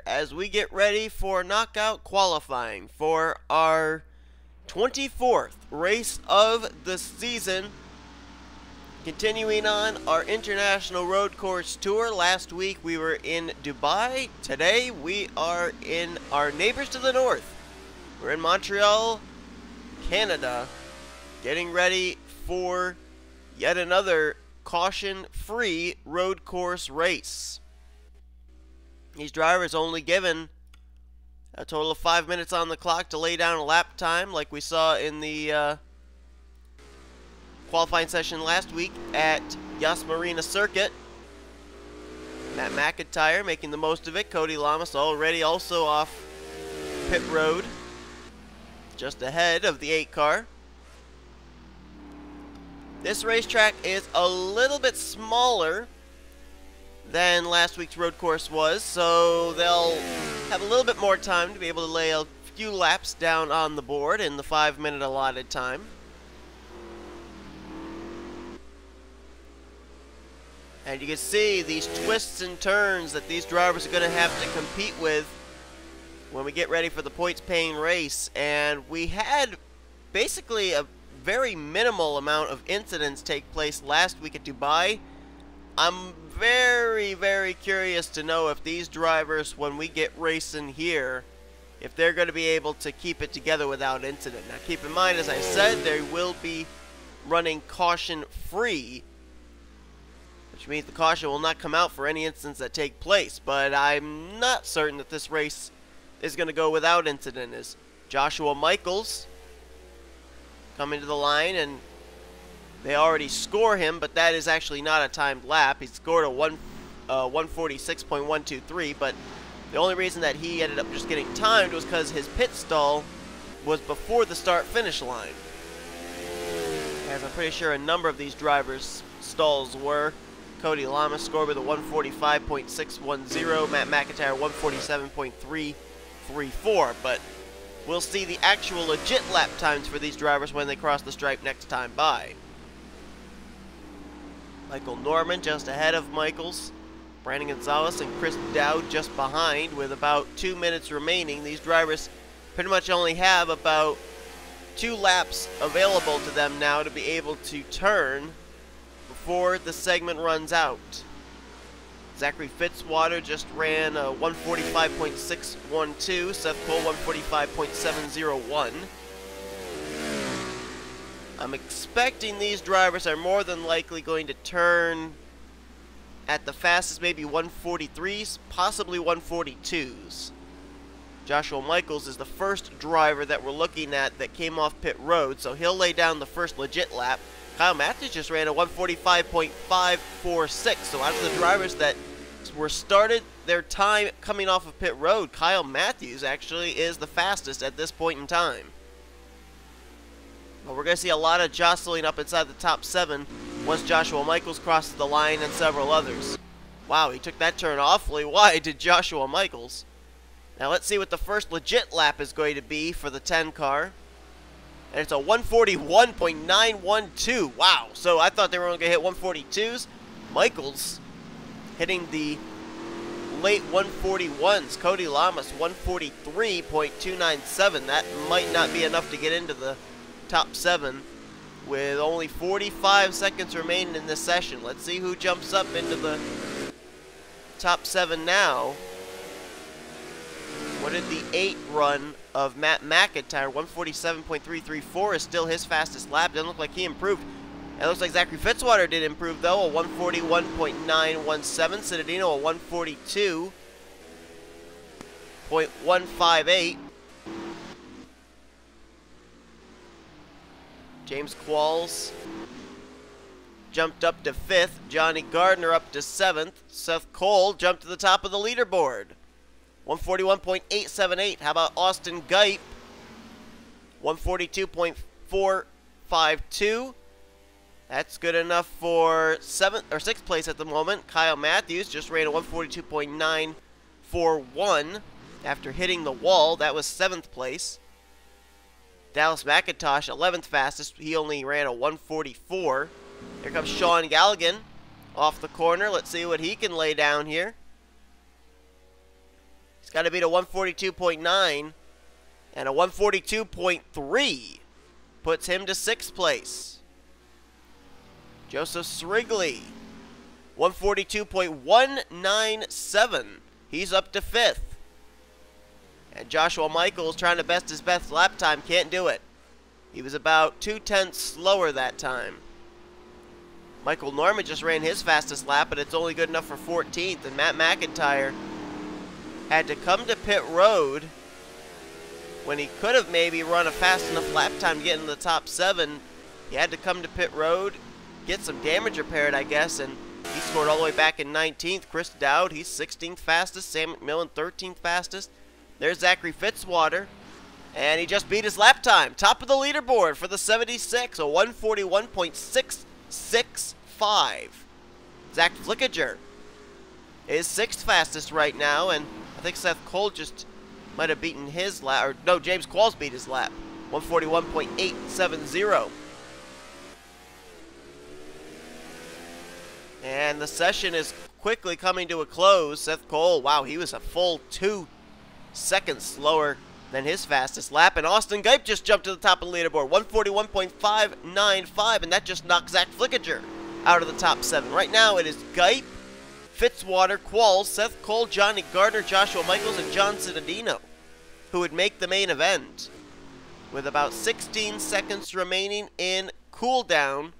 as we get ready for knockout qualifying for our 24th race of the season. Continuing on our international road course tour. Last week we were in Dubai. Today we are in our neighbors to the north. We're in Montreal, Canada, getting ready for yet another caution-free road course race. These drivers only given a total of 5 minutes on the clock to lay down a lap time, like we saw in the qualifying session last week at Yas Marina Circuit. Matt McIntyre making the most of it. Cody Lamas already also off pit road, just ahead of the 8 car. This racetrack is a little bit smaller than last week's road course was, so they'll have a little bit more time to be able to lay a few laps down on the board in the 5-minute allotted time. And you can see these twists and turns that these drivers are going to have to compete with when we get ready for the points-paying race. And we had basically a very minimal amount of incidents take place last week at Dubai. I'm very curious to know if these drivers, when we get racing here, if they're going to be able to keep it together without incident. Now keep in mind, as I said, they will be running caution-free, which means the caution will not come out for any incidents that take place. But I'm not certain that this race is going to go without incident. As Joshua Michaels coming to the line, and they already score him, but that is actually not a timed lap. He scored a 146.123, but the only reason that he ended up just getting timed was because his pit stall was before the start-finish line. As I'm pretty sure a number of these drivers' stalls were. Cody Lamas scored with a 145.610, Matt McIntyre 147.334, but we'll see the actual legit lap times for these drivers when they cross the stripe next time by. Michael Norman just ahead of Michaels. Brandon Gonzalez and Chris Dowd just behind with about 2 minutes remaining. These drivers pretty much only have about 2 laps available to them now to be able to turn before the segment runs out. Zachary Fitzwater just ran a 145.612. Seth Cole 145.701. I'm expecting these drivers are more than likely going to turn at the fastest, maybe 143s, possibly 142s. Joshua Michaels is the first driver that we're looking at that came off pit road, so he'll lay down the first legit lap. Kyle Matthews just ran a 145.546, so out of the drivers that were started their time coming off of pit road, Kyle Matthews actually is the fastest at this point in time. But we're going to see a lot of jostling up inside the top 7 once Joshua Michaels crosses the line and several others. Wow, he took that turn awfully wide to Joshua Michaels. Now let's see what the first legit lap is going to be for the 10 car. And it's a 141.912. Wow, so I thought they were only going to hit 142s. Michaels hitting the late 141s. Cody Lamas 143.297. That might not be enough to get into the top 7 with only 45 seconds remaining in this session. Let's see who jumps up into the top 7 now. What did the 8 run of Matt McIntyre? 147.334 is still his fastest lap. Doesn't look like he improved. It looks like Zachary Fitzwater did improve though, a 141.917. Citadino a 142.158. James Qualls jumped up to 5th. Johnny Gardner up to 7th. Seth Cole jumped to the top of the leaderboard. 141.878. How about Austin Gipe? 142.452. That's good enough for 7th or 6th place at the moment. Kyle Matthews just ran a 142.941 after hitting the wall. That was 7th place. Dallas McIntosh, 11th fastest. He only ran a 144. Here comes Sean Galligan off the corner. Let's see what he can lay down here. He's got to beat a 142.9, and a 142.3 puts him to 6th place. Joseph Srigley, 142.197. He's up to 5th. And Joshua Michaels trying to best his best lap time, can't do it. He was about 2/10 slower that time. Michael Norman just ran his fastest lap, but it's only good enough for 14th. And Matt McIntyre had to come to pit road when he could have maybe run a fast enough lap time to get into the top 7. He had to come to pit road, get some damage repaired, I guess, and he scored all the way back in 19th. Chris Dowd, he's 16th fastest. Sam McMillan, 13th fastest. There's Zachary Fitzwater, and he just beat his lap time. Top of the leaderboard for the 76, a 141.665. Zach Flickinger is 6th fastest right now, and I think Seth Cole just might have beaten his lap, or no, James Qualls beat his lap, 141.870. And the session is quickly coming to a close. Seth Cole, wow, he was a full 2 seconds slower than his fastest lap. And Austin Gipe just jumped to the top of the leaderboard, 141.595, and that just knocked Zach Flickinger out of the top 7. Right now it is Gipe, Fitzwater, Qualls, Seth Cole, Johnny Gardner, Joshua Michaels, and John Cittadino who would make the main event with about 16 seconds remaining in cooldown.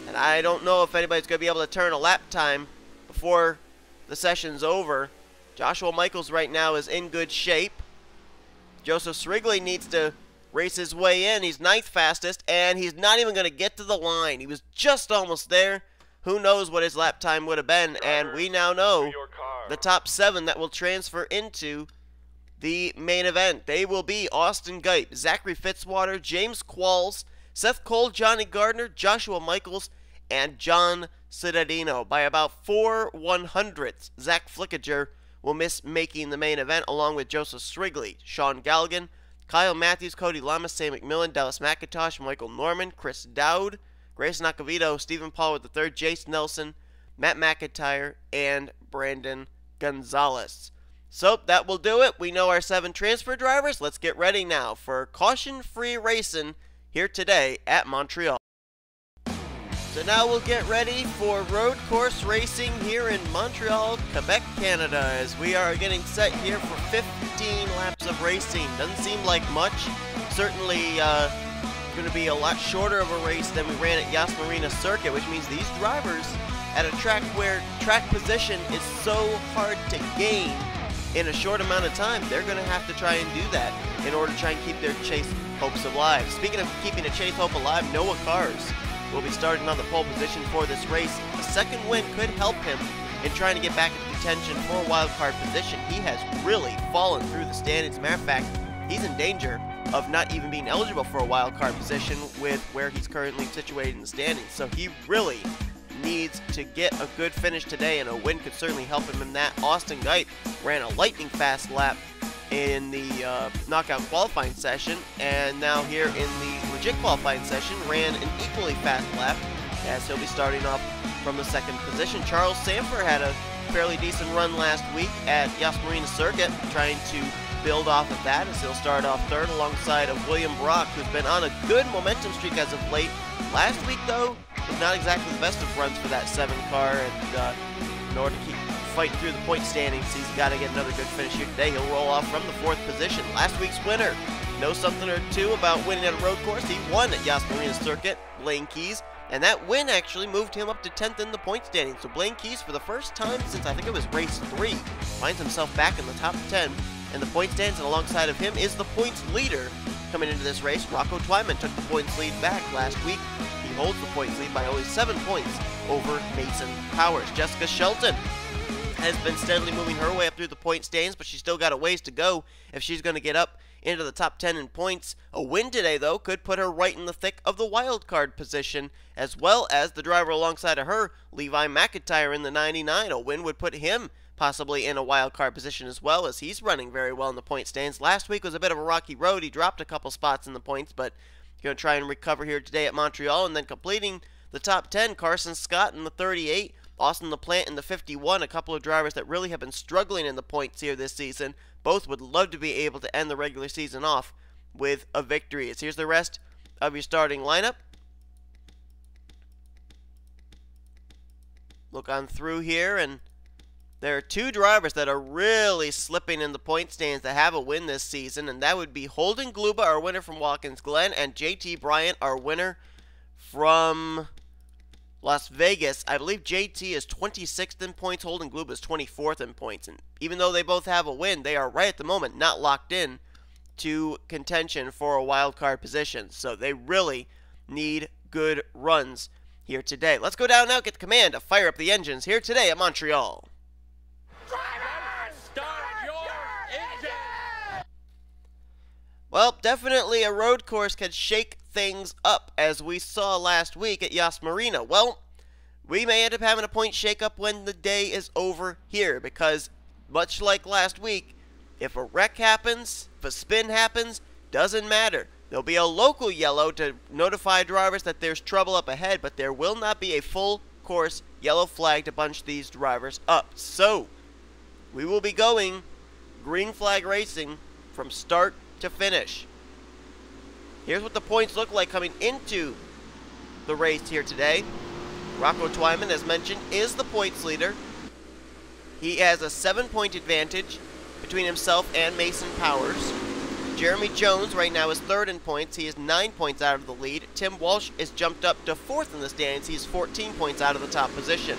And I don't know if anybody's going to be able to turn a lap time before the session's over. Joshua Michaels right now is in good shape. Joseph Srigley needs to race his way in. He's 9th fastest, and he's not even going to get to the line. He was just almost there. Who knows what his lap time would have been, and we now know the top 7 that will transfer into the main event. They will be Austin Gipe, Zachary Fitzwater, James Qualls, Seth Cole, Johnny Gardner, Joshua Michaels, and John Cittadino. By about 4/100ths, Zach Flickinger will miss making the main event, along with Joseph Srigley, Sean Galligan, Kyle Matthews, Cody Lamas, Sam McMillan, Dallas McIntosh, Michael Norman, Chris Dowd, Grayson Acavito, Stephen Pollard III, Jace Nelson, Matt McIntyre, and Brandon Gonzalez. So that will do it. We know our 7 transfer drivers. Let's get ready now for caution-free racing here today at Montreal. So now we'll get ready for road course racing here in Montreal, Quebec, Canada, as we are getting set here for 15 laps of racing. Doesn't seem like much. Certainly going to be a lot shorter of a race than we ran at Yas Marina Circuit, which means these drivers at a track where track position is so hard to gain in a short amount of time, they're going to have to try and do that in order to try and keep their chase hopes alive. Speaking of keeping a chase hope alive, Noah Cars will be starting on the pole position for this race. A second win could help him in trying to get back into contention for a wild card position. He has really fallen through the standings. As a matter of fact, he's in danger of not even being eligible for a wild card position with where he's currently situated in the standings. So he really needs to get a good finish today, and a win could certainly help him in that. Austin Gipe ran a lightning fast lap in the knockout qualifying session, and now here in the legit qualifying session ran an equally fast lap, as he'll be starting off from the 2nd position. Charles Sanford had a fairly decent run last week at Yas Marina Circuit, trying to build off of that as he'll start off 3rd alongside of William Brock, who's been on a good momentum streak as of late. Last week, though, was not exactly the best of runs for that 7 car, and in order to keep fighting through the point standings, he's got to get another good finish here today. He'll roll off from the 4th position. Last week's winner knows something or two about winning at a road course. He won at Yas Marina Circuit, Blaine Keys, and that win actually moved him up to 10th in the point standings. So Blaine Keys, for the first time since I think it was race 3, finds himself back in the top 10 in the point standings, and alongside of him is the points leader coming into this race. Rocco Twyman took the points lead back last week. He holds the points lead by only 7 points over Mason Powers. Jessica Shelton has been steadily moving her way up through the point standings, but she's still got a ways to go if she's going to get up into the top 10 in points. A win today, though, could put her right in the thick of the wild card position, as well as the driver alongside of her, Levi McIntyre, in the 99. A win would put him possibly in a wild card position as well, as he's running very well in the point standings. Last week was a bit of a rocky road. He dropped a couple spots in the points, but he's going to try and recover here today at Montreal. And then completing the top 10, Carson Scott in the 38, Austin LaPlante in the 51, a couple of drivers that really have been struggling in the points here this season. Both would love to be able to end the regular season off with a victory. As here's the rest of your starting lineup. Look on through here, and there are two drivers that are really slipping in the point stands that have a win this season, and that would be Holden Gluba, our winner from Watkins Glen, and JT Bryant, our winner from Las Vegas. I believe JT is 26th in points, Holden Gluba is 24th in points, and even though they both have a win, they are right at the moment not locked in to contention for a wild card position, so they really need good runs here today. Let's go down now, get the command to fire up the engines here today at Montreal. Drivers, start your engine! Well, definitely a road course can shake things up, as we saw last week at Yas Marina. Well, we may end up having a point shake-up when the day is over here, because much like last week, if a wreck happens, if a spin happens, doesn't matter. There'll be a local yellow to notify drivers that there's trouble up ahead, but there will not be a full course yellow flag to bunch these drivers up. So, we will be going green flag racing from start to finish. Here's what the points look like coming into the race here today. Rocco Twyman, as mentioned, is the points leader. He has a 7-point advantage between himself and Mason Powers. Jeremy Jones right now is third in points. He is 9 points out of the lead. Tim Walsh is jumped up to fourth in the standings. He's 14 points out of the top position.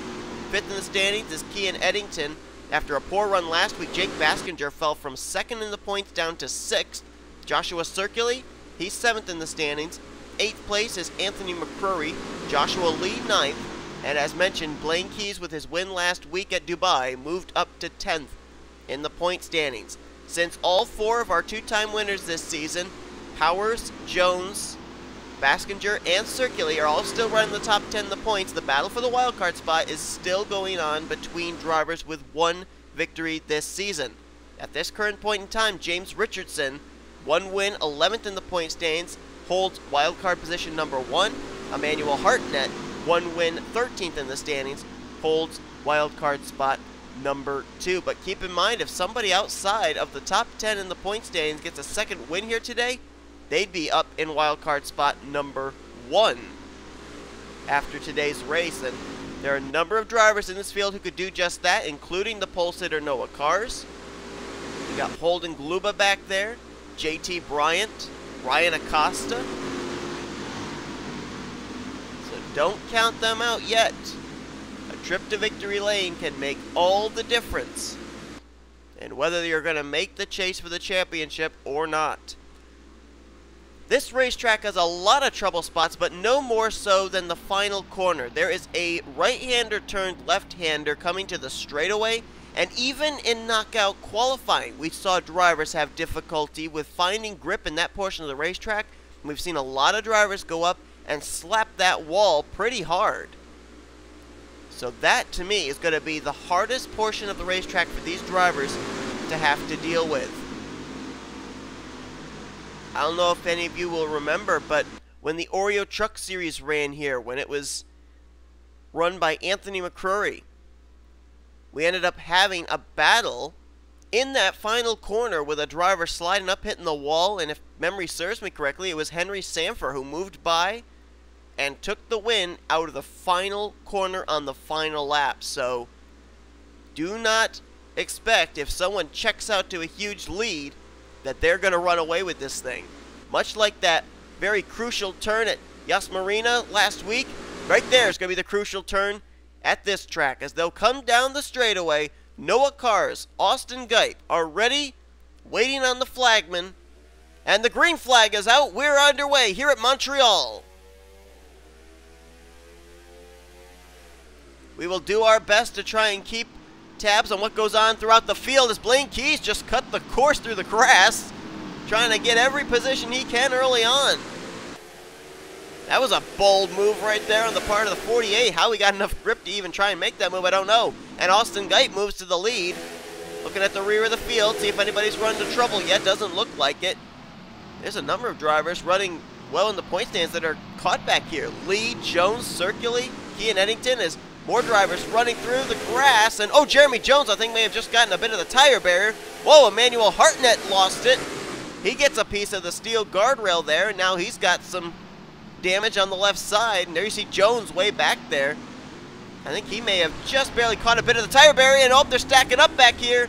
Fifth in the standings is Kian Eddington. After a poor run last week, Jake Baskinger fell from second in the points down to sixth. Joshua Circuli, he's seventh in the standings. Eighth place is Anthony McCrory. Joshua Lee, ninth. And as mentioned, Blaine Keys, with his win last week at Dubai, moved up to 10th in the point standings. Since all four of our two-time winners this season, Powers, Jones, Baskinger, and Circuli are all still running the top 10 in the points, the battle for the wildcard spot is still going on between drivers with one victory this season. At this current point in time, James Richardson, one win, 11th in the point standings, holds wildcard position number 1. Emmanuel Hartnett, one win, 13th in the standings, holds wildcard spot number 2. But keep in mind, if somebody outside of the top 10 in the point standings gets a second win here today, they'd be up in wildcard spot number 1 after today's race. And there are a number of drivers in this field who could do just that, including the pole sitter Noah Kars. You got Holden Gluba back there, JT Bryant, Ryan Acosta. So don't count them out yet. A trip to victory lane can make all the difference in whether you're going to make the chase for the championship or not. This racetrack has a lot of trouble spots, but no more so than the final corner. There is a right-hander turned left-hander coming to the straightaway, and even in knockout qualifying, we saw drivers have difficulty with finding grip in that portion of the racetrack. We've seen a lot of drivers go up and slap that wall pretty hard. So that, to me, is going to be the hardest portion of the racetrack for these drivers to have to deal with. I don't know if any of you will remember, but when the Oreo Truck Series ran here, when it was run by Anthony McCrory, we ended up having a battle in that final corner with a driver sliding up, hitting the wall, and if memory serves me correctly, it was Henry Sanford who moved by and took the win out of the final corner on the final lap. So do not expect, if someone checks out to a huge lead, that they're going to run away with this thing. Much like that very crucial turn at Yas Marina last week, right there is going to be the crucial turn at this track. As they'll come down the straightaway, Noah Kars, Austin Guype are ready, waiting on the flagman, and the green flag is out. We're underway here at Montreal. We will do our best to try and keep tabs on what goes on throughout the field as Blaine Keys just cut the course through the grass, trying to get every position he can early on. That was a bold move right there on the part of the 48. How he got enough grip to even try and make that move, I don't know. And Austin Guype moves to the lead. Looking at the rear of the field, see if anybody's run into trouble yet. Doesn't look like it. There's a number of drivers running well in the point stands that are caught back here. Lee, Jones, Circuli, Kian Eddington, as More drivers running through the grass, and oh, Jeremy Jones, I think, may have just gotten a bit of the tire barrier. Whoa, Emmanuel Hartnett lost it. He gets a piece of the steel guardrail there, and now he's got some damage on the left side. And there you see Jones way back there. I think he may have just barely caught a bit of the tire barrier, and oh, they're stacking up back here.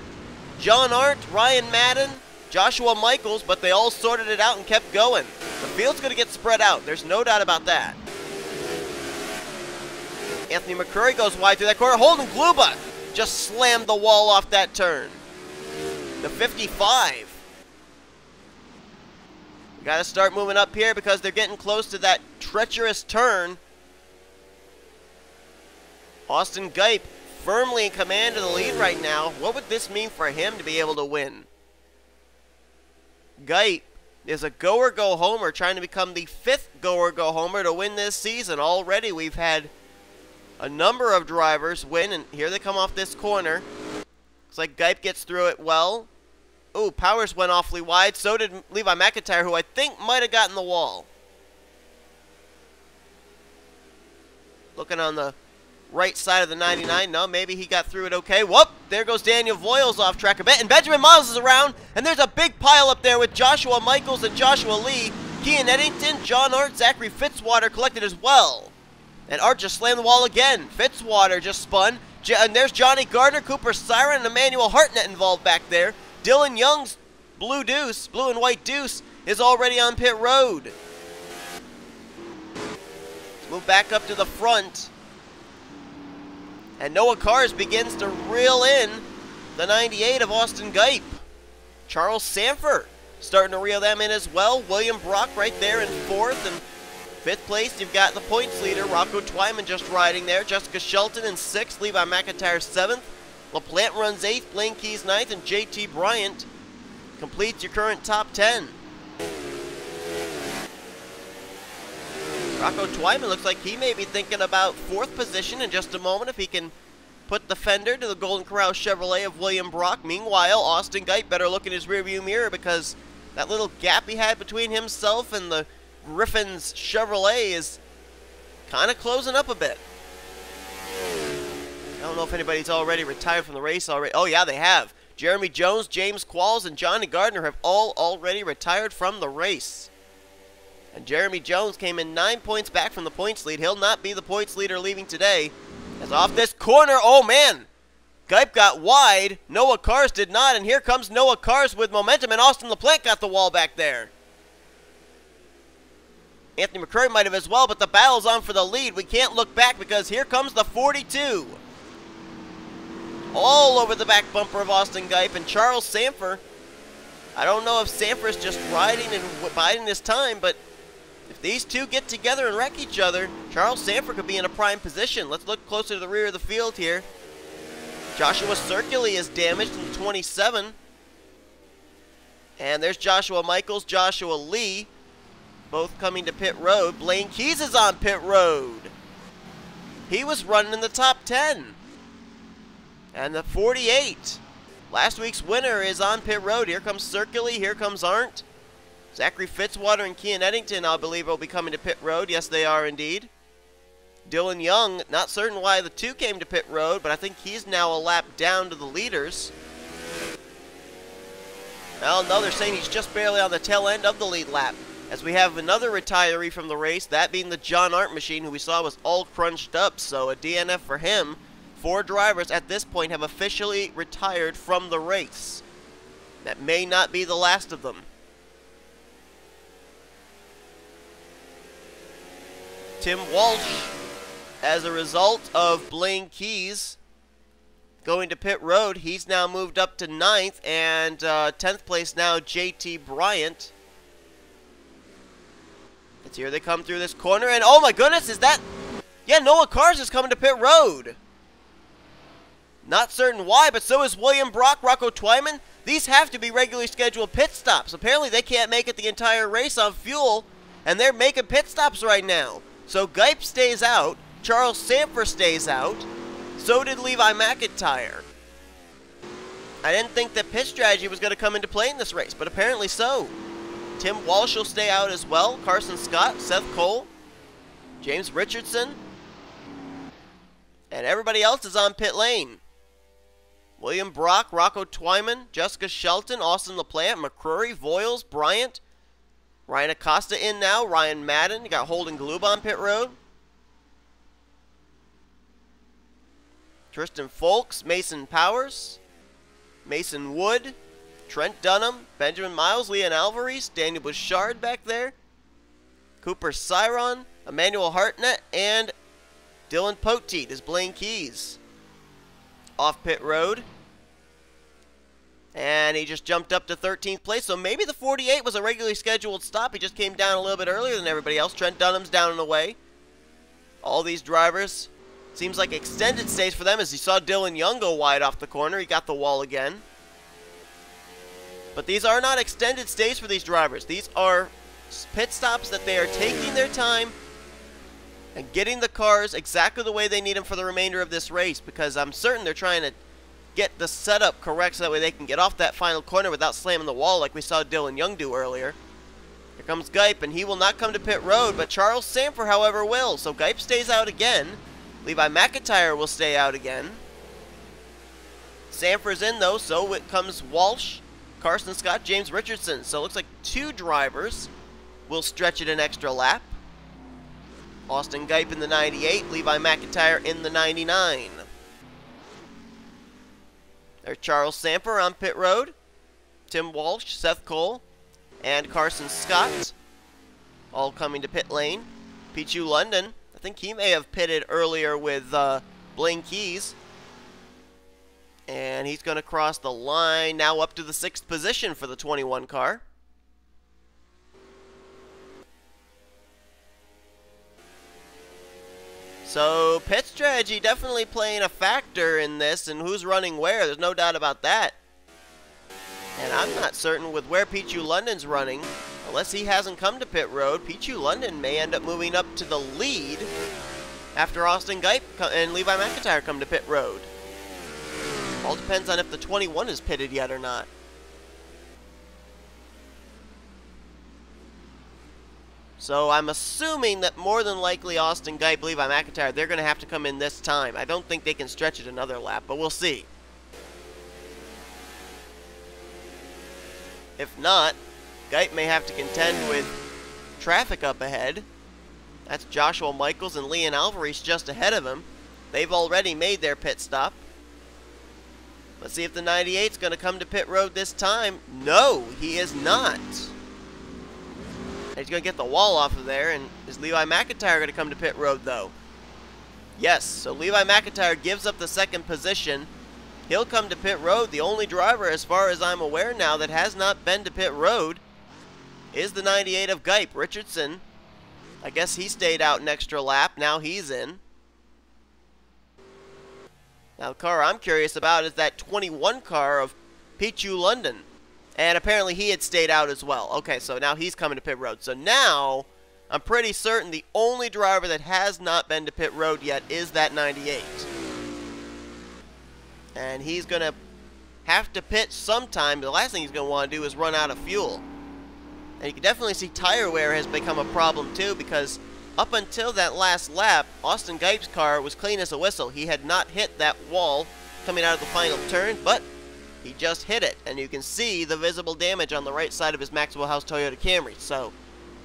John Arndt, Ryan Madden, Joshua Michaels, but they all sorted it out and kept going. The field's going to get spread out. There's no doubt about that. Anthony McCurry goes wide through that corner. Holden Gluba just slammed the wall off that turn. The 55. We got to start moving up here because they're getting close to that treacherous turn. Austin Gipe firmly in command of the lead right now. What would this mean for him to be able to win? Gipe is a go-or-go-homer, trying to become the 5th go-or-go-homer to win this season. Already we've had a number of drivers win, and here they come off this corner. Looks like Gipe gets through it well. Ooh, Powers went awfully wide. So did Levi McIntyre, who I think might have gotten the wall. Looking on the right side of the 99. No, maybe he got through it okay. Whoop! There goes Daniel Voiles off track a bit, and Benjamin Miles is around, and there's a big pile up there with Joshua Michaels and Joshua Lee. Kean Eddington, John Arndt, Zachary Fitzwater collected as well. And Art just slammed the wall again. Fitzwater just spun. And there's Johnny Gardner, Cooper Siren, and Emmanuel Hartnett involved back there. Dylan Young's blue and white deuce, is already on pit road. Let's move back up to the front. And Noah Cars begins to reel in the 98 of Austin Gipe. Charles Sanford starting to reel them in as well. William Brock right there in 4th, and 5th place, you've got the points leader, Rocco Twyman, just riding there. Jessica Shelton in 6th, Levi McIntyre 7th. LaPlante runs 8th, Blaine Keys 9th, and JT Bryant completes your current top 10. Rocco Twyman looks like he may be thinking about 4th position in just a moment if he can put the fender to the Golden Corral Chevrolet of William Brock. Meanwhile, Austin Gipe better look in his rearview mirror because that little gap he had between himself and the Griffin's Chevrolet is kind of closing up a bit. I don't know if anybody's already retired from the race already. Oh, yeah, they have. Jeremy Jones, James Qualls, and Johnny Gardner have all already retired from the race. And Jeremy Jones came in 9 points back from the points lead. He'll not be the points leader leaving today. As off this corner, oh, man. Gipe got wide. Noah Cars did not, and here comes Noah Cars with momentum, and Austin LaPlante got the wall back there. Anthony McCurry might have as well, but the battle's on for the lead. We can't look back because here comes the 42. All over the back bumper of Austin Gipe, and Charles Sanford. I don't know if Sanford's just riding and biding his time, but if these two get together and wreck each other, Charles Sanford could be in a prime position. Let's look closer to the rear of the field here. Joshua Circuli is damaged in 27. And there's Joshua Michaels, Joshua Lee, both coming to pit road. Blaine Keys is on pit road. He was running in the top 10. And the 48. Last week's winner is on pit road. Here comes Circuli, here comes Arndt. Zachary Fitzwater and Kean Eddington, I believe, will be coming to pit road. Yes, they are indeed. Dylan Young, not certain why the two came to pit road, but I think he's now a lap down to the leaders. Well, no, they're saying he's just barely on the tail end of the lead lap. As we have another retiree from the race, that being the John Arndt machine, who we saw was all crunched up, so a DNF for him. 4 drivers at this point have officially retired from the race. That may not be the last of them. Tim Walsh, as a result of Blaine Keys going to pit road, he's now moved up to 9th, and 10th place now, JT Bryant. Let's here they come through this corner, and oh my goodness, is that... Yeah, Noah Cars is coming to pit road. Not certain why, but so is William Brock, Rocco Twyman. These have to be regularly scheduled pit stops. Apparently they can't make it the entire race on fuel, and they're making pit stops right now. So Gipe stays out, Charles Sanford stays out, so did Levi McIntyre. I didn't think that pit strategy was going to come into play in this race, but apparently so. Tim Walsh will stay out as well, Carson Scott, Seth Cole, James Richardson, And everybody else is on pit lane. William Brock, Rocco Twyman, Jessica Shelton, Austin LaPlante, McCrory, Voiles, Bryant, Ryan Acosta in now, Ryan Madden. You got Holden Gloob on pit road. Tristan Folks, Mason Powers, Mason Wood, Trent Dunham, Benjamin Miles, Leon Alvarez, Daniel Bouchard back there, Cooper Cyron, Emmanuel Hartnett, and Dylan Poteet is Blaine Keys. Off pit road. And he just jumped up to 13th place, so maybe the 48 was a regularly scheduled stop. He just came down a little bit earlier than everybody else. Trent Dunham's down and away. All these drivers, seems like extended stays for them as you saw Dylan Young go wide off the corner. He got the wall again. But these are not extended stays for these drivers. These are pit stops that they are taking their time and getting the cars exactly the way they need them for the remainder of this race, because I'm certain they're trying to get the setup correct so that way they can get off that final corner without slamming the wall like we saw Dylan Young do earlier. Here comes Gipe, and he will not come to pit road, but Charles Sanford, however, will. So Gipe stays out again. Levi McIntyre will stay out again. Sanford's in, though, so it comes Walsh, Carson Scott, James Richardson. So it looks like 2 drivers will stretch it an extra lap. Austin Gipe in the 98, Levi McIntyre in the 99. There's Charles Sanford on pit road, Tim Walsh, Seth Cole, and Carson Scott, all coming to pit lane. Pichu London, I think he may have pitted earlier with Blaine Keys. And he's going to cross the line now up to the 6th position for the 21 car. So pit strategy definitely playing a factor in this and who's running where. There's no doubt about that. And I'm not certain with where Pichu London's running. Unless he hasn't come to pit road, Pichu London may end up moving up to the lead after Austin Gipe and Levi McIntyre come to pit road. All depends on if the 21 is pitted yet or not. So I'm assuming that more than likely Austin Gipe, Levi McIntyre, they're going to have to come in this time. I don't think they can stretch it another lap, but we'll see. If not, Gipe may have to contend with traffic up ahead. That's Joshua Michaels and Leon Alvarez just ahead of him. They've already made their pit stop. Let's see if the 98's going to come to pit road this time. No, he is not. He's going to get the wall off of there, and is Levi McIntyre going to come to pit road, though? Yes, so Levi McIntyre gives up the 2nd position. He'll come to pit road. The only driver, as far as I'm aware now, that has not been to pit road is the 98 of Gipe, Richardson. I guess he stayed out an extra lap. Now he's in. Now, the car I'm curious about is that 21 car of Pichu London. And apparently he had stayed out as well. Okay, so now he's coming to pit road. So now, I'm pretty certain the only driver that has not been to pit road yet is that 98. And he's going to have to pit sometime. The last thing he's going to want to do is run out of fuel. And you can definitely see tire wear has become a problem too, because up until that last lap, Austin Gipe's car was clean as a whistle. He had not hit that wall coming out of the final turn, but he just hit it, and you can see the visible damage on the right side of his Maxwell House Toyota Camry. So,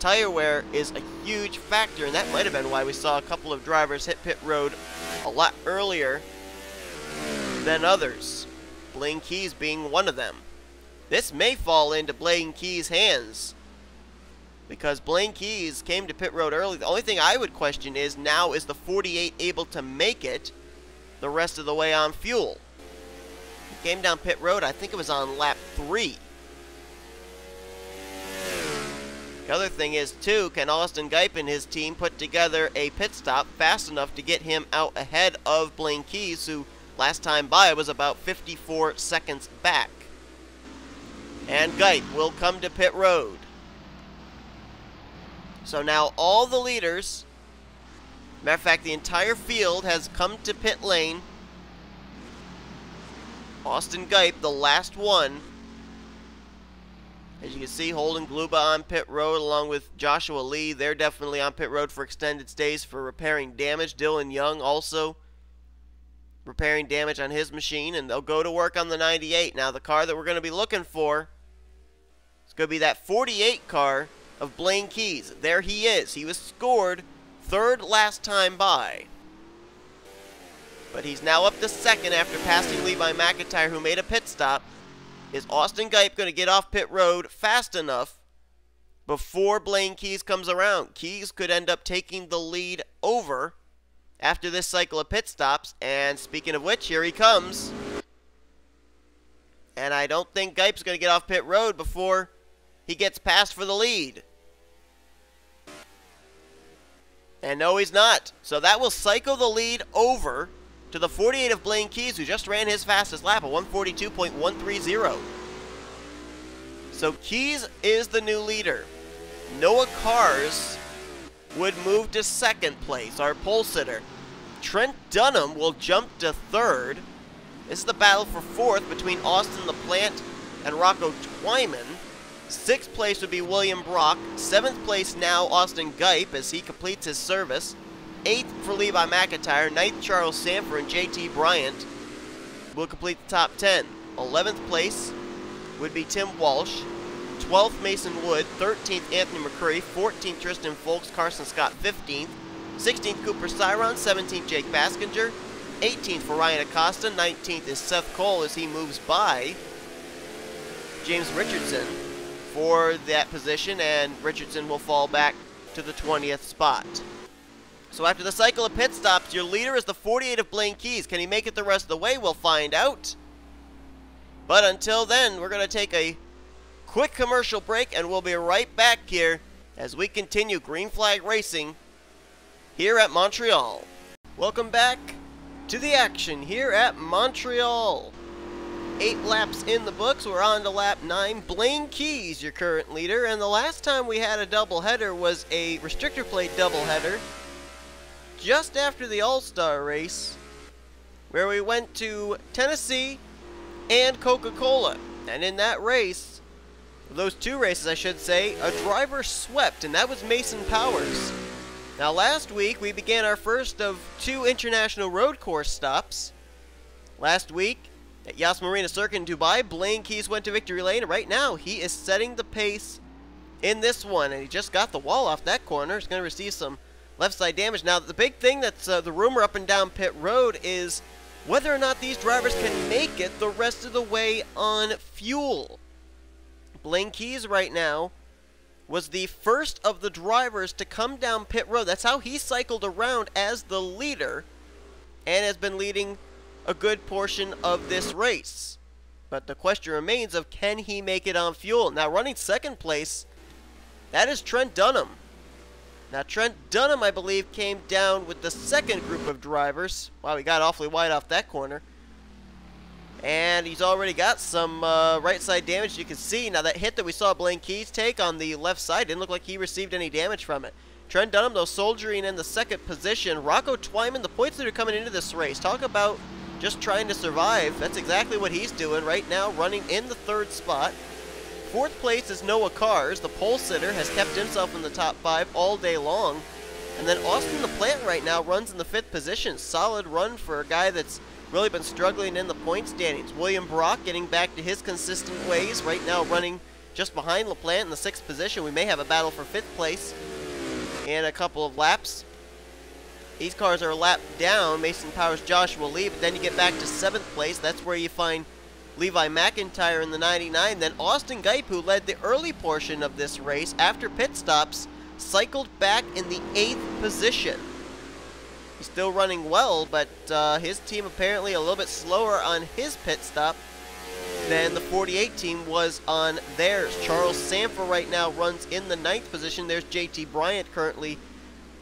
tire wear is a huge factor, and that might have been why we saw a couple of drivers hit pit road a lot earlier than others. Blaine Keys being one of them. This may fall into Blaine Keys' hands, because Blaine Keys came to pit road early. The only thing I would question is, now is the 48 able to make it the rest of the way on fuel? Came down pit road, I think it was on lap 3. The other thing is, too, can Austin Gipe and his team put together a pit stop fast enough to get him out ahead of Blaine Keys, who last time by was about 54 seconds back. And Gipe will come to pit road. So now all the leaders, matter of fact, the entire field has come to pit lane. Austin Gipe, the last one. As you can see, Holden Gluba on pit road along with Joshua Lee. They're definitely on pit road for extended stays for repairing damage. Dylan Young also repairing damage on his machine, and they'll go to work on the 98. Now, the car that we're going to be looking for is going to be that 48 car of Blaine Keys. There he is. He was scored third last time by. But he's now up to second after passing Levi McIntyre, who made a pit stop. Is Austin Gipe going to get off pit road fast enough before Blaine Keys comes around? Keys could end up taking the lead over after this cycle of pit stops. And speaking of which, here he comes. And I don't think Gipe's going to get off pit road before he gets passed for the lead. And no, he's not. So that will cycle the lead over to the 48 of Blaine Keys, who just ran his fastest lap at 142.130. So Keys is the new leader. Noah Cars would move to second place, our pole sitter. Trent Dunham will jump to third. This is the battle for fourth between Austin LaPlante and Rocco Twyman. Sixth place would be William Brock. Seventh place now Austin Gipe as he completes his service. Eighth for Levi McIntyre. Ninth Charles Sanford and JT Bryant will complete the top 10. 11th place would be Tim Walsh. 12th Mason Wood. 13th Anthony McCurry. 14th Tristan Folks. Carson Scott 15th. 16th Cooper Cyron. 17th Jake Baskinger. 18th for Ryan Acosta. 19th is Seth Cole as he moves by James Richardson for that position, and Richardson will fall back to the 20th spot. So after the cycle of pit stops, your leader is the 48 of Blaine Keys. Can he make it the rest of the way? We'll find out. But until then, we're going to take a quick commercial break, and we'll be right back here as we continue Green Flag Racing here at Montreal. Welcome back to the action here at Montreal. 8 laps in the books. We're on to lap 9. Blaine Keys, your current leader, and the last time we had a doubleheader was a restrictor plate doubleheader just after the All-Star race, where we went to Tennessee and Coca-Cola. And in that race, those two races I should say, a driver swept, and that was Mason Powers. Now last week we began our first of 2 international road course stops. Last week at Yas Marina Circuit in Dubai, Blaine Keys went to victory lane, and right now he is setting the pace in this one, and he just got the wall off that corner. He's going to receive some left side damage. Now the big thing that's the rumor up and down pit road is whether or not these drivers can make it the rest of the way on fuel. Blaine Keys right now was the first of the drivers to come down pit road. That's how he cycled around as the leader and has been leading a good portion of this race. But the question remains of, can he make it on fuel? Now running second place, that is Trent Dunham. Now Trent Dunham, I believe, came down with the second group of drivers. Wow, he got awfully wide off that corner. And he's already got some right side damage, you can see. Now that hit that we saw Blaine Keys take on the left side didn't look like he received any damage from it. Trent Dunham, though, soldiering in the second position. Rocco Twyman, the points leader coming into this race. Talk about just trying to survive. That's exactly what he's doing right now, running in the third spot. Fourth place is Noah Cars. The pole sitter has kept himself in the top 5 all day long. And then Austin LaPlante right now runs in the 5th position. Solid run for a guy that's really been struggling in the point standings. William Brock getting back to his consistent ways. Right now running just behind LaPlante in the 6th position. We may have a battle for 5th place in a couple of laps. These cars are a lap down. Mason Powers, Joshua Lee, but then you get back to 7th place. That's where you find Levi McIntyre in the 99. Then Austin Gipe, who led the early portion of this race after pit stops, cycled back in the 8th position. He's still running well, but his team apparently a little bit slower on his pit stop than the 48 team was on theirs. Charles Sanford right now runs in the 9th position. There's JT Bryant currently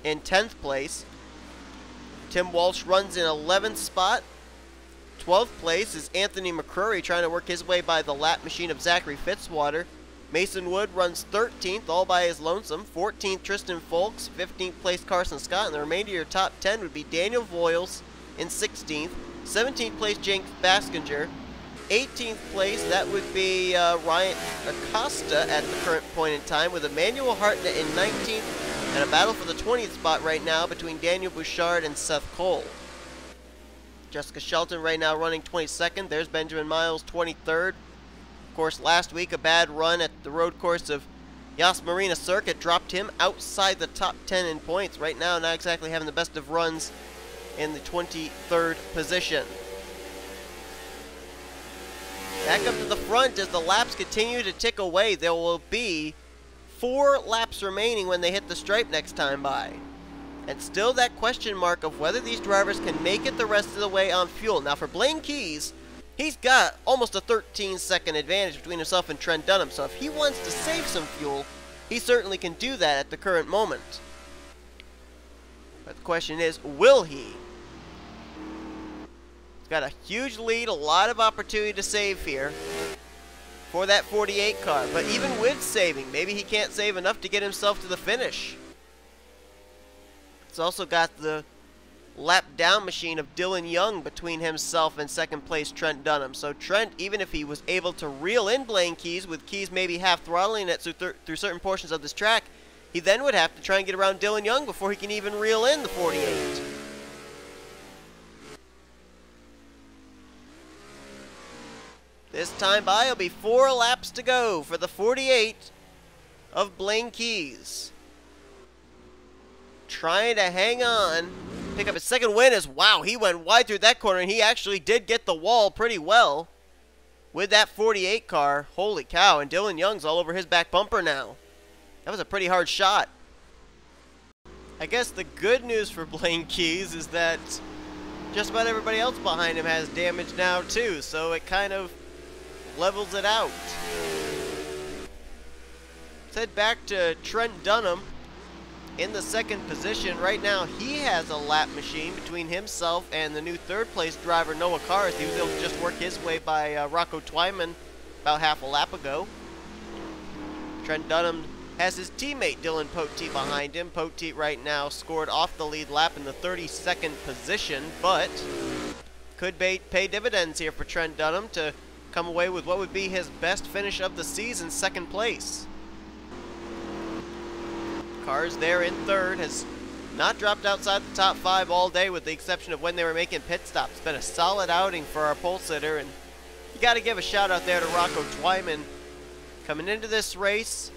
in 10th place. Tim Walsh runs in 11th spot. 12th place is Anthony McCurry trying to work his way by the lap machine of Zachary Fitzwater. Mason Wood runs 13th all by his lonesome. 14th Tristan Folks. 15th place Carson Scott. And the remainder of your top 10 would be Daniel Voiles in 16th. 17th place James Baskinger. 18th place, that would be Ryan Acosta at the current point in time, with Emmanuel Hartnett in 19th, and a battle for the 20th spot right now between Daniel Bouchard and Seth Cole. Jessica Shelton right now running 22nd. There's Benjamin Miles, 23rd. Of course, last week, a bad run at the road course of Yas Marina Circuit dropped him outside the top 10 in points. Right now, not exactly having the best of runs in the 23rd position. Back up to the front as the laps continue to tick away. There will be 4 laps remaining when they hit the stripe next time by. And still that question mark of whether these drivers can make it the rest of the way on fuel. Now for Blaine Keys, he's got almost a 13-second advantage between himself and Trent Dunham. So if he wants to save some fuel, he certainly can do that at the current moment. But the question is, will he? He's got a huge lead, a lot of opportunity to save here for that 48 car. But even with saving, maybe he can't save enough to get himself to the finish. It's also got the lap down machine of Dylan Young between himself and second place Trent Dunham. So Trent, even if he was able to reel in Blaine Keys, with Keys maybe half throttling it through certain portions of this track, he then would have to try and get around Dylan Young before he can even reel in the 48. This time by, it'll be 4 laps to go for the 48 of Blaine Keys. Trying to hang on, pick up his second win as, wow, he went wide through that corner, and he actually did get the wall pretty well with that 48 car. Holy cow, and Dylan Young's all over his back bumper now. That was a pretty hard shot. I guess the good news for Blaine Keys is that just about everybody else behind him has damage now too, so it kind of levels it out. Let's head back to Trent Dunham in the second position. Right now, he has a lap machine between himself and the new third place driver, Noah Cars. He was able to just work his way by Rocco Twyman about half a lap ago. Trent Dunham has his teammate Dylan Poteet behind him. Poteet right now scored off the lead lap in the 32nd position, but could pay dividends here for Trent Dunham to come away with what would be his best finish of the season, second place. Cars there in third, has not dropped outside the top 5 all day with the exception of when they were making pit stops. It's been a solid outing for our pole sitter, and you got to give a shout out there to Rocco Twyman. Coming into this race,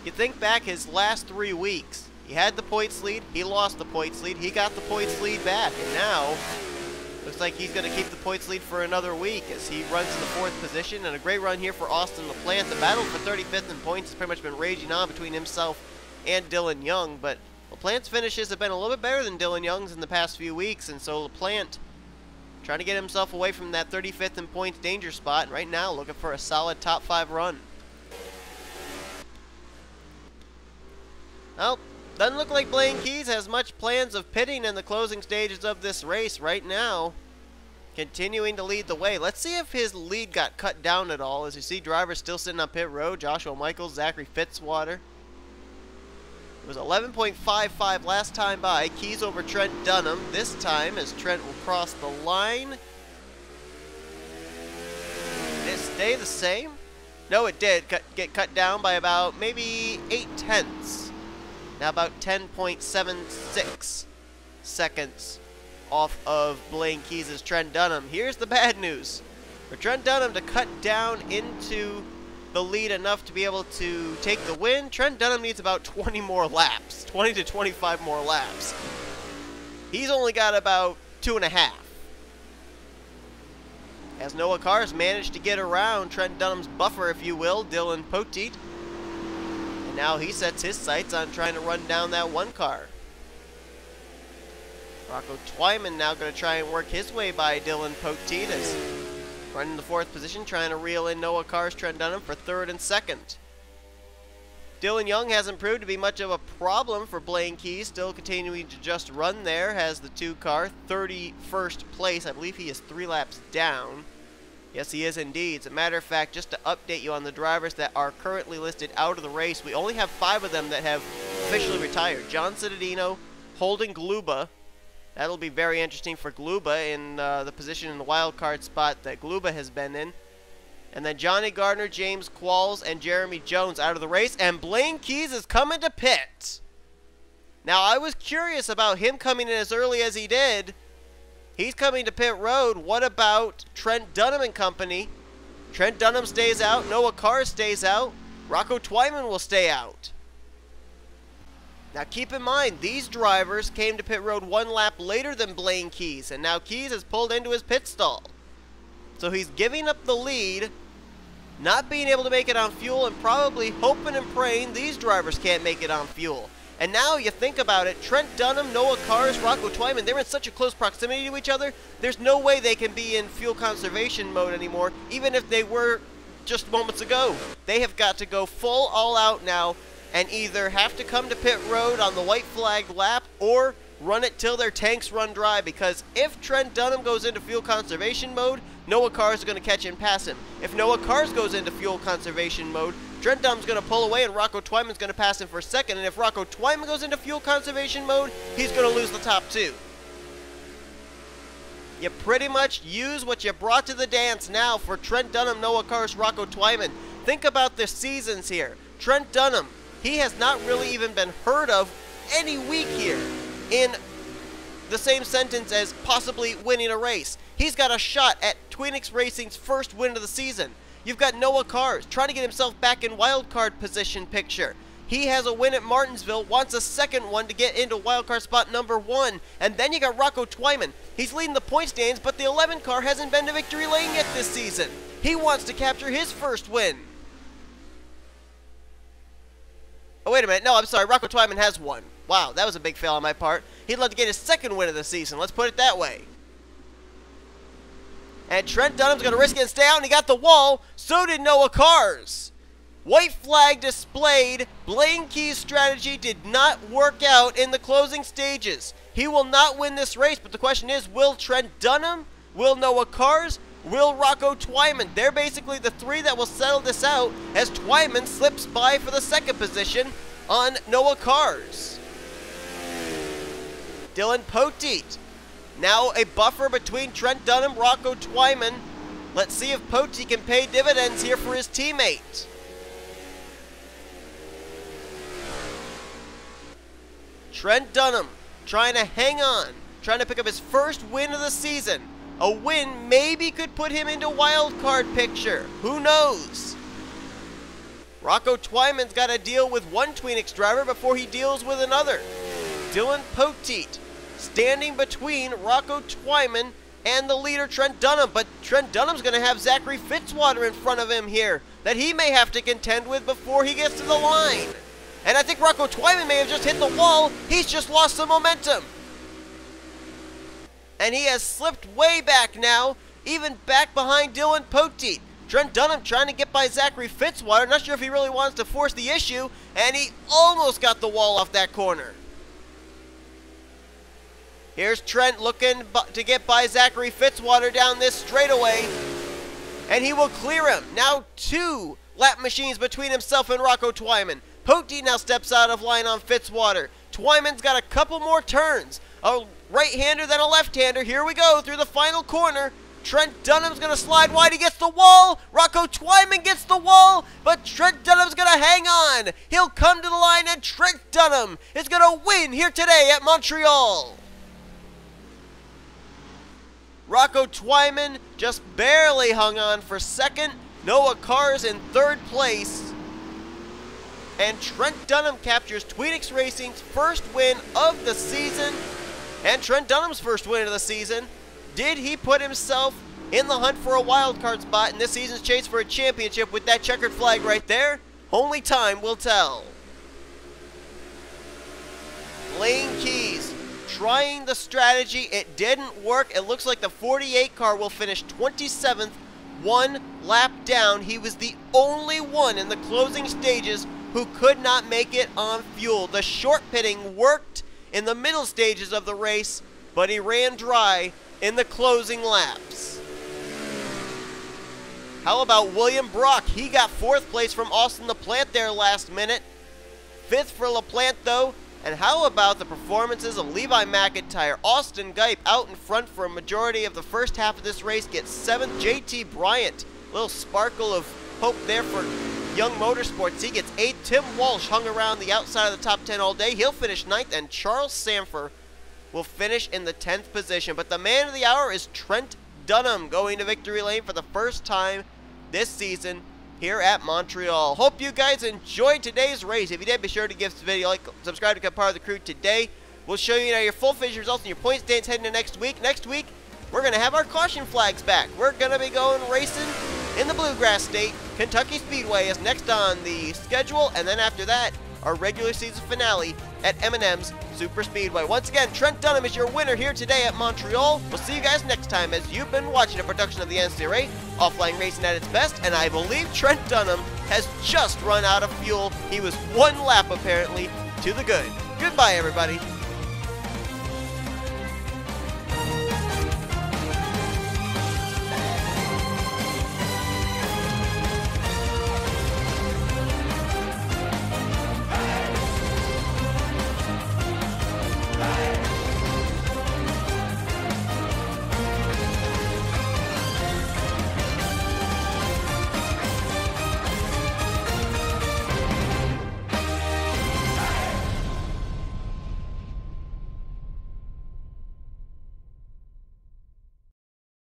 you think back his last 3 weeks, he had the points lead, he lost the points lead, he got the points lead back, and now looks like he's going to keep the points lead for another week as he runs in the 4th position. And a great run here for Austin LaPlante. The battle for 35th in points has pretty much been raging on between himself and Dylan Young, but LaPlante's finishes have been a little bit better than Dylan Young's in the past few weeks, and so LaPlante trying to get himself away from that 35th in points danger spot, and right now looking for a solid top 5 run. Well, doesn't look like Blaine Keys has much plans of pitting in the closing stages of this race right now. Continuing to lead the way. Let's see if his lead got cut down at all. As you see, drivers still sitting on pit road. Joshua Michaels, Zachary Fitzwater. It was 11.55 last time by. Keys over Trent Dunham. This time, as Trent will cross the line. Did it stay the same? No, it did get cut down by about maybe 0.8. Now about 10.76 seconds off of Blaine Keys' Trent Dunham. Here's the bad news. For Trent Dunham to cut down into the lead enough to be able to take the win, Trent Dunham needs about 20 more laps. 20 to 25 more laps. He's only got about 2.5. As Noah Cars managed to get around Trent Dunham's buffer, if you will, Dylan Poteet. And now he sets his sights on trying to run down that 1 car. Rocco Twyman now going to try and work his way by Dylan Poteet as running the 4th position, trying to reel in Noah Cars, Trent Dunham for 3rd and 2nd. Dylan Young hasn't proved to be much of a problem for Blaine Keys, still continuing to just run there, has the 2 car, 31st place. I believe he is 3 laps down. Yes, he is indeed. As a matter of fact, just to update you on the drivers that are currently listed out of the race, we only have 5 of them that have officially retired. John Cittadino, Holden Gluba. That'll be very interesting for Gluba in the position in the wild card spot that Gluba has been in. And then Johnny Gardner, James Qualls, and Jeremy Jones out of the race. And Blaine Keys is coming to pit. Now, I was curious about him coming in as early as he did He's coming to pit road. What about Trent Dunham and company? Trent Dunham stays out. Noah Carr stays out. Rocco Twyman will stay out. Now keep in mind, these drivers came to pit road 1 lap later than Blaine Keys, and now Keys has pulled into his pit stall. So he's giving up the lead, not being able to make it on fuel, and probably hoping and praying these drivers can't make it on fuel. And now you think about it, Trent Dunham, Noah Carr, Rocco Twyman, they're in such a close proximity to each other, there's no way they can be in fuel conservation mode anymore, even if they were just moments ago. They have got to go full all out now and either have to come to pit road on the white flag lap or run it till their tanks run dry, because if Trent Dunham goes into fuel conservation mode, Noah Carr is going to catch and pass him. If Noah Carr goes into fuel conservation mode, Trent Dunham's going to pull away and Rocco Twyman's going to pass him for second, and if Rocco Twyman goes into fuel conservation mode, he's going to lose the top 2. You pretty much use what you brought to the dance now for Trent Dunham, Noah Carr, Rocco Twyman. Think about the seasons here. Trent Dunham, he has not really even been heard of any week here in the same sentence as possibly winning a race. He's got a shot at Twinix Racing's first win of the season. You've got Noah Carr trying to get himself back in wildcard position picture. He has a win at Martinsville, wants a second one to get into wildcard spot number 1. And then you got Rocco Twyman. He's leading the point stands, but the 11 car hasn't been to victory lane yet this season. He wants to capture his first win. Oh, wait a minute. No, I'm sorry. Rocco Twyman has won. Wow, that was a big fail on my part. He'd love to get his second win of the season. Let's put it that way. And Trent Dunham's going to risk it and stay out, and he got the wall. So did Noah Carr's. White flag displayed. Blaine Keys' strategy did not work out in the closing stages. He will not win this race, but the question is, will Trent Dunham, will Noah Carr's, will Rocco Twyman? They're basically the 3 that will settle this out as Twyman slips by for the second position on Noah Carr's. Dylan Poteet. Now a buffer between Trent Dunham, Rocco Twyman. Let's see if Poteet can pay dividends here for his teammate. Trent Dunham trying to hang on, trying to pick up his first win of the season. A win maybe could put him into wild card picture. Who knows? Rocco Twyman's got to deal with one Twinix driver before he deals with another. Dylan Poteet standing between Rocco Twyman and the leader Trent Dunham, but Trent Dunham's going to have Zachary Fitzwater in front of him here that he may have to contend with before he gets to the line. And I think Rocco Twyman may have just hit the wall. He's just lost some momentum. And he has slipped way back now, even back behind Dylan Poteet. Trent Dunham trying to get by Zachary Fitzwater. Not sure if he really wants to force the issue, and he almost got the wall off that corner. Here's Trent looking to get by Zachary Fitzwater down this straightaway, and he will clear him. Now 2 lap machines between himself and Rocco Twyman. Poteet now steps out of line on Fitzwater. Twyman's got a couple more turns. A right-hander, then a left-hander. Here we go through the final corner. Trent Dunham's going to slide wide. He gets the wall. Rocco Twyman gets the wall, but Trent Dunham's going to hang on. He'll come to the line, and Trent Dunham is going to win here today at Montreal. Rocco Twyman just barely hung on for second. Noah Carr's in third place. And Trent Dunham captures Twinix Racing's first win of the season. And Trent Dunham's first win of the season. Did he put himself in the hunt for a wild card spot in this season's chase for a championship with that checkered flag right there? Only time will tell. Blaine Keys trying the strategy. It didn't work. It looks like the 48 car will finish 27th, 1 lap down. He was the only one in the closing stages who could not make it on fuel. The short pitting worked in the middle stages of the race, but he ran dry in the closing laps. How about William Brock? He got 4th place from Austin LaPlante there last minute. 5th for LaPlante though. And how about the performances of Levi McIntyre? Austin Gipe out in front for a majority of the first half of this race gets 7th. JT Bryant, little sparkle of hope there for Young Motorsports. He gets 8th. Tim Walsh hung around the outside of the top 10 all day. He'll finish 9th. And Charles Sanford will finish in the 10th position. But the man of the hour is Trent Dunham, going to victory lane for the first time this season here at Montreal. Hope you guys enjoyed today's race. If you did, be sure to give this video a like, subscribe to become part of the crew today. We'll show you now your full finish results and your points stance heading into next week. Next week, we're going to have our caution flags back. We're going to be going racing in the Bluegrass State. Kentucky Speedway is next on the schedule, and then after that, our regular season finale at M&M's Super Speedway. Once again, Trent Dunham is your winner here today at Montreal. We'll see you guys next time as you've been watching a production of the NNSCRA, offline racing at its best, and I believe Trent Dunham has just run out of fuel. He was one lap, apparently, to the good. Goodbye, everybody.